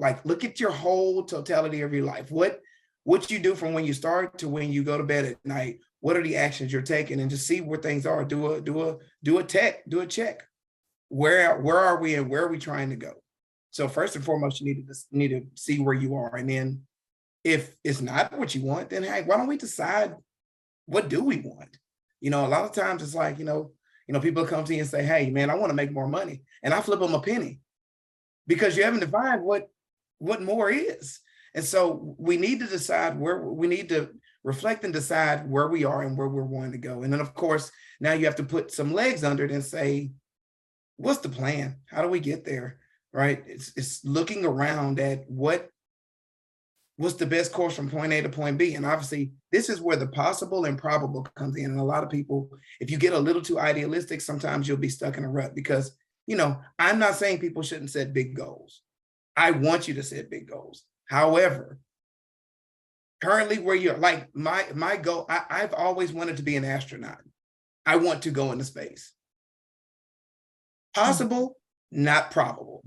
like look at your whole totality of your life. What you do from when you start to when you go to bed at night. What are the actions you're taking, and just see where things are. Do a check. Where are we and where are we trying to go? So first and foremost, you need to see where you are, and then if it's not what you want, then hey, why don't we decide what do we want? A lot of times it's like, people come to you and say, hey, man, I want to make more money. And I flip them a penny because you haven't defined what more is. And so we need to decide we need to reflect and decide where we are and where we're wanting to go. And then, of course, now you have to put some legs under it and say, what's the plan? How do we get there? Right? It's looking around at what's the best course from point A to point B. And obviously, this is where the possible and probable comes in. And a lot of people, if you get a little too idealistic, sometimes you'll be stuck in a rut because, I'm not saying people shouldn't set big goals. I want you to set big goals. However, currently where you're like my goal, I've always wanted to be an astronaut. I want to go into space. Possible, not probable.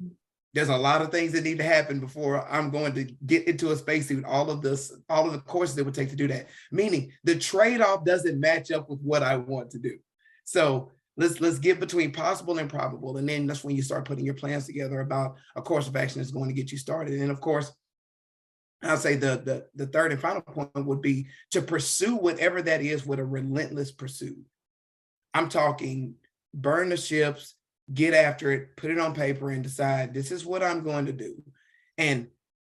There's a lot of things that need to happen before I'm going to get into a spacesuit, all of the courses it would take to do that. Meaning the trade-off doesn't match up with what I want to do. So let's get between possible and probable. And then that's when you start putting your plans together about a course of action that's going to get you started. And of course, I'll say the third and final point would be to pursue whatever that is with a relentless pursuit. I'm talking burn the ships, get after it, put it on paper and decide this is what I'm going to do. And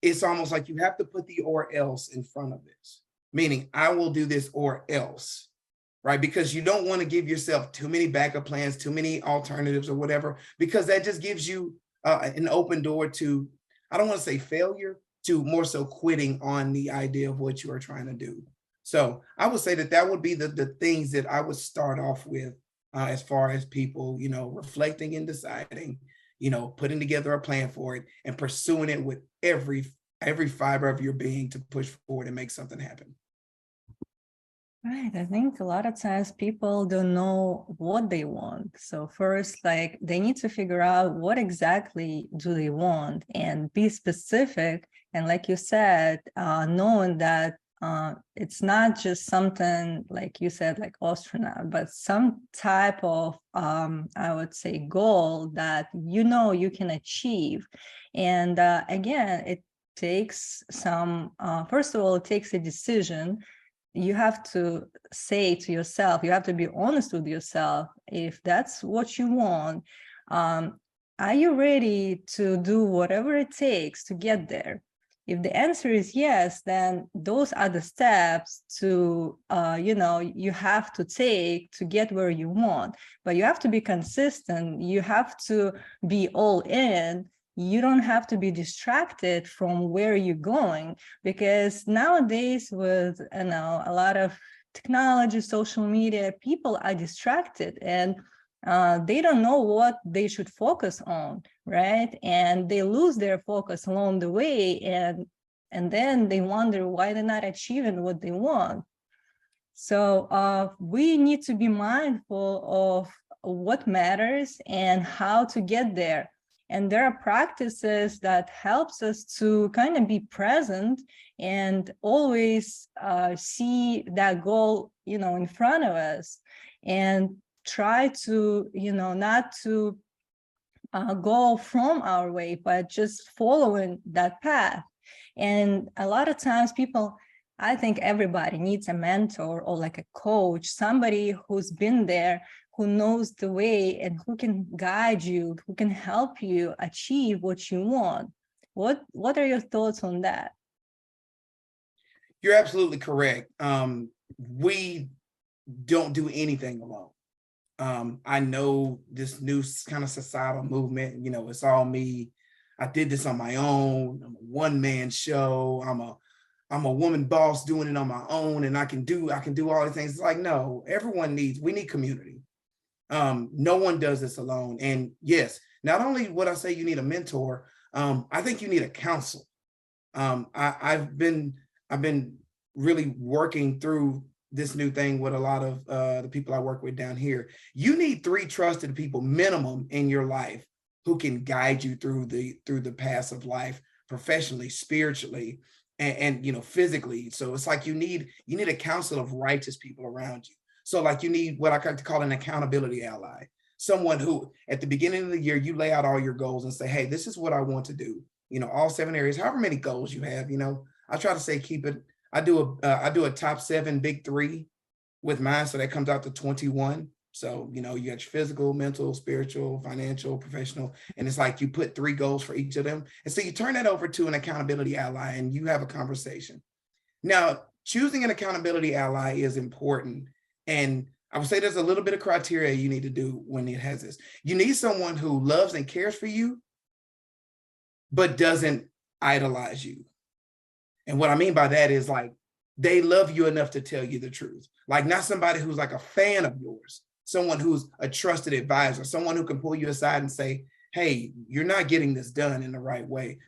it's almost like you have to put the or else in front of this, meaning I will do this or else, right? Because you don't want to give yourself too many backup plans, too many alternatives or whatever, because that just gives you an open door to, I don't want to say failure, to more so quitting on the idea of what you are trying to do. So I would say that would be the things that I would start off with as far as people, reflecting and deciding, putting together a plan for it and pursuing it with every fiber of your being to push forward and make something happen. Right. I think a lot of times people don't know what they want. So first, like they need to figure out what exactly do they want and be specific. And like you said, knowing that it's not just something like you said, like astronaut, but some type of, I would say, goal that you can achieve. And again, it takes some, first of all, it takes a decision. You have to say to yourself, you have to be honest with yourself, if that's what you want, are you ready to do whatever it takes to get there? If the answer is yes, then those are the steps to, you have to take to get where you want. But you have to be consistent. You have to be all in. You don't have to be distracted from where you're going, because nowadays with a lot of technology, social media, people are distracted and they don't know what they should focus on, right? And they lose their focus along the way, and then they wonder why they're not achieving what they want. So we need to be mindful of what matters and how to get there. And there are practices that helps us to kind of be present and always see that goal, in front of us, and try to, not to go from our way, but just following that path. And a lot of times people, I think everybody needs a mentor or like a coach, somebody who's been there, who knows the way and who can guide you, who can help you achieve what you want. What are your thoughts on that? You're absolutely correct. We don't do anything alone. I know this new kind of societal movement, it's all me. I did this on my own. I'm a one-man show. I'm a woman boss doing it on my own, and I can do all these things. It's like, no, we need community. No one does this alone. And yes, not only would I say you need a mentor, I think you need a counsel. I've been really working through this new thing with a lot of the people I work with down here. You need 3 trusted people minimum in your life who can guide you through the paths of life professionally, spiritually, and physically. So it's like you need a council of righteous people around you. So like you need what I like to call an accountability ally. Someone who at the beginning of the year, you lay out all your goals and say, hey, this is what I want to do. All 7 areas, however many goals you have, I try to say, keep it. I do a top 7 big 3 with mine. So that comes out to 21. So, you got your physical, mental, spiritual, financial, professional, and it's like you put 3 goals for each of them. And so you turn that over to an accountability ally and you have a conversation. Now, choosing an accountability ally is important. And I would say there's a little bit of criteria you need to do when it has this. You need someone who loves and cares for you, but doesn't idolize you. And what I mean by that is like, they love you enough to tell you the truth. Like not somebody who's like a fan of yours, someone who's a trusted advisor, someone who can pull you aside and say, hey, you're not getting this done in the right way.